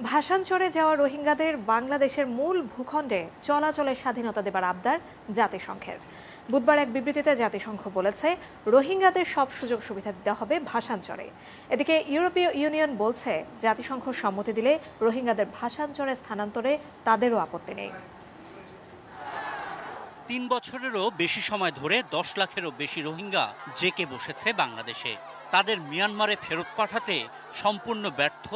ভাসানচরে যাওয়া রোহিঙ্গাদের বাংলাদেশের মূল ভূখণ্ডে চলাচলের স্বাধীনতা দেবার আবদার জাতিসংঘের। বুধবার এক বিবৃতিতে জাতিসংঘ বলেছে, রোহিঙ্গাদের সব সুযোগ সুবিধা দিতে হবে ভাসানচরে। এদিকে ইউরোপীয় ইউনিয়ন বলছে, জাতিসংঘ সম্মতি দিলে রোহিঙ্গাদের ভাসানচরে স্থানান্তরে তাদেরও আপত্তি নেই। ৩ বছরেরও বেশি সময় ধরে ১০ লাখেরও বেশি রোহিঙ্গা জেকে বসেছে বাংলাদেশে। তাদের মিয়ানমারে ফেরত পাঠাতে সম্পূর্ণ ব্যর্থ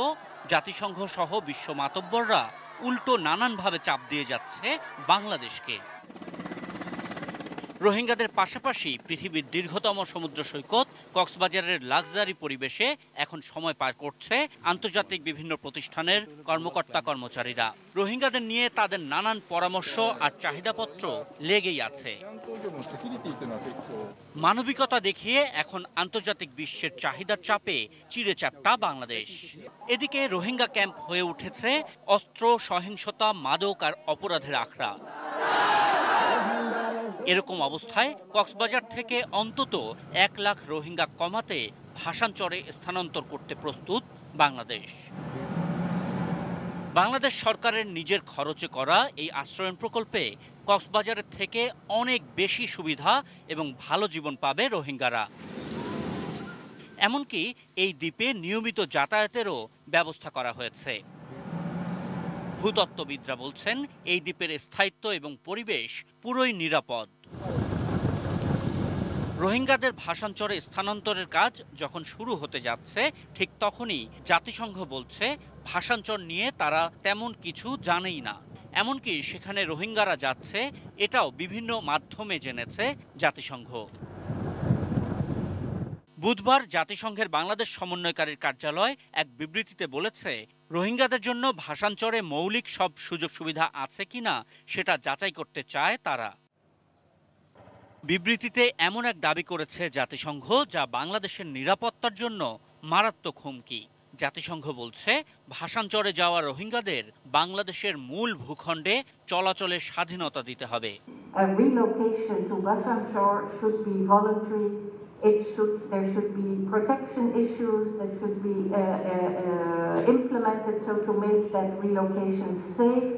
জাতিসংঘ সহ বিশ্ব মাতব্বররা উল্টো নানানভাবে চাপ দিয়ে যাচ্ছে বাংলাদেশকে। রোহিঙ্গাদের পাশাপাশি পৃথিবীর দীর্ঘতম সমুদ্র সৈকত কক্সবাজারের লাক্সারি পরিবেশে এখন সময় পার করছে আন্তর্জাতিক বিভিন্ন প্রতিষ্ঠানের কর্মকর্তা কর্মচারীরা। রোহিঙ্গাদের নিয়ে তাদের নানান পরামর্শ আর চাহিদাপত্র লেগেই আছে। মানবিকতা দেখিয়ে এখন আন্তর্জাতিক বিশ্বের চাহিদার চাপে চিড়েচ্যাপ্টা বাংলাদেশ। এদিকে রোহিঙ্গা ক্যাম্প হয়ে উঠেছে অস্ত্র, সহিংসতা, মাদক আর অপরাধের আখড়া। এরকম অবস্থায় কক্সবাজার থেকে অন্তত ১ লাখ রোহিঙ্গা কমাতে ভাসানচরে স্থানান্তর করতে প্রস্তুত বাংলাদেশ। বাংলাদেশ সরকারের নিজের খরচে করা এই আশ্রয়ণ প্রকল্পে কক্সবাজারের থেকে অনেক বেশি সুবিধা এবং ভালো জীবন পাবে রোহিঙ্গারা। এমনকি এই দ্বীপে নিয়মিত যাতায়াতেরও ব্যবস্থা করা হয়েছে। ভূতত্ত্ববিদরা বলছেন, এই দ্বীপের স্থায়িত্ব এবং পরিবেশ পুরোই নিরাপদ। রোহিঙ্গাদের ভাসানচরে স্থানান্তরের কাজ যখন শুরু হতে যাচ্ছে, ঠিক তখনই জাতিসংঘ বলছে ভাসানচর নিয়ে তারা তেমন কিছু জানেই না। এমনকি সেখানে রোহিঙ্গারা যাচ্ছে এটাও বিভিন্ন মাধ্যমে জেনেছে জাতিসংঘ। বুধবার জাতিসংঘের বাংলাদেশ সমন্বয়কারীর কার্যালয় এক বিবৃতিতে বলেছে, রোহিঙ্গাদের জন্য ভাসানচরে মৌলিক সব সুযোগ সুবিধা আছে কিনা সেটা যাচাই করতে চায় তারা। বিবৃতিতে এমন এক দাবি করেছে জাতিসংঘ যা বাংলাদেশের নিরাপত্তার জন্য মারাত্মক হুমকি। জাতিসংঘ বলছে, ভাসানচরে যাওয়া রোহিঙ্গাদের বাংলাদেশের মূল ভূখণ্ডে চলাচলের স্বাধীনতা দিতে হবে। There should be protection issues that should be implemented so to make that relocation safe.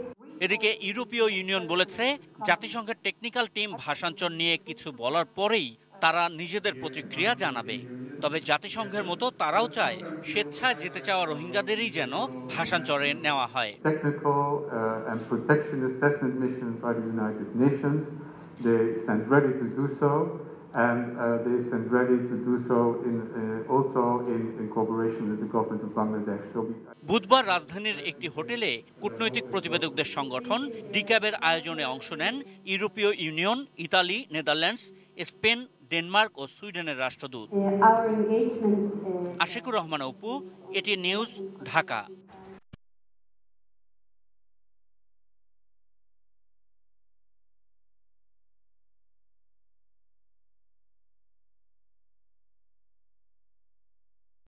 এদিকে ইউরোপীয় ইউনিয়ন বলেছে, জাতিসংঘের টেকনিক্যাল টিম ভাসানচর নিয়ে কিছু বলার পরেই তারা নিজেদের প্রতিক্রিয়া জানাবে। তবে জাতিসংঘের মতো তারাও চায় স্বেচ্ছায় যেতে চাওয়া রোহিঙ্গাদেরই যেন ভাসানচরে নেওয়া হয়। Technical and protection assessment mission by the United Nations, they stand ready to do so. And they stand ready to do so also in cooperation with the government of Bangladesh. বুধবার রাজধানীর একটি হোটেলে কূটনৈতিক প্রতিবেদকদের সংগঠন ডিক্যাবের আয়োজনে অংশ নেন ইউরোপীয় Union, Italy, Netherlands, Spain, Denmark ও সুইডেনের রাষ্ট্রদূত। আশিকুর রহমান অপু, এটি নিউজ, ঢাকা।